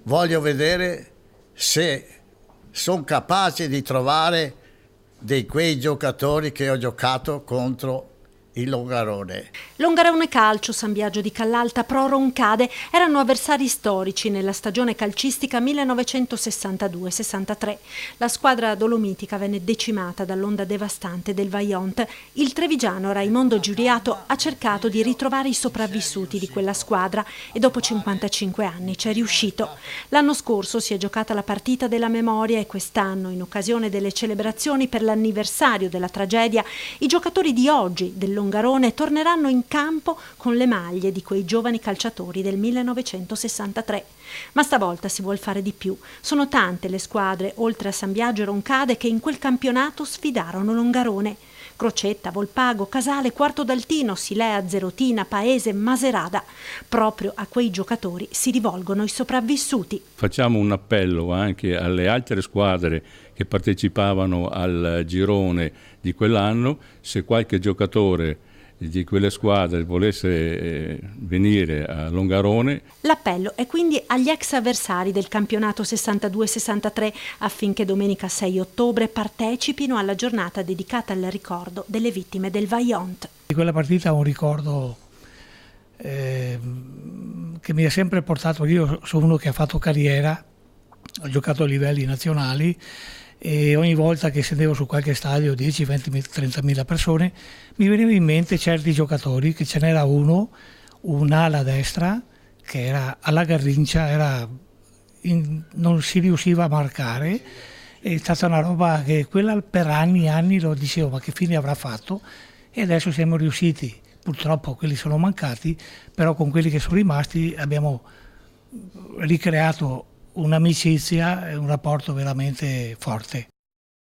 Voglio vedere se sono capace di trovare quei giocatori che ho giocato contro il Longarone. Longarone Calcio, San Biagio di Callalta, Pro Roncade erano avversari storici nella stagione calcistica 1962-63. La squadra dolomitica venne decimata dall'onda devastante del Vajont. Il trevigiano Raimondo Giuriato ha cercato di ritrovare i sopravvissuti di quella squadra e dopo 55 anni ci è riuscito. L'anno scorso si è giocata la partita della memoria e quest'anno, in occasione delle celebrazioni per l'anniversario della tragedia, i giocatori di oggi del Longarone torneranno in campo con le maglie di quei giovani calciatori del 1963. Ma stavolta si vuol fare di più. Sono tante le squadre, oltre a San Biagio e Roncade, che in quel campionato sfidarono Longarone. Crocetta, Volpago, Casale, Quarto d'Altino, Silea, Zerotina, Paese, Maserada. Proprio a quei giocatori si rivolgono i sopravvissuti. Facciamo un appello anche alle altre squadre che partecipavano al girone di quell'anno, se qualche giocatore di quelle squadre volesse venire a Longarone. L'appello è quindi agli ex avversari del campionato 62-63 affinché domenica 6 ottobre partecipino alla giornata dedicata al ricordo delle vittime del Vajont. Di quella partita ho un ricordo che mi ha sempre portato. Io sono uno che ha fatto carriera, ho giocato a livelli nazionali e ogni volta che scendevo su qualche stadio 10, 20, 30.000 persone mi veniva in mente certi giocatori, che ce n'era uno, un'ala destra che era alla Garrincia, non si riusciva a marcare, è stata una roba che quella per anni e anni lo dicevo, ma che fine avrà fatto? E adesso siamo riusciti, purtroppo quelli sono mancati, però con quelli che sono rimasti abbiamo ricreato un'amicizia e un rapporto veramente forte.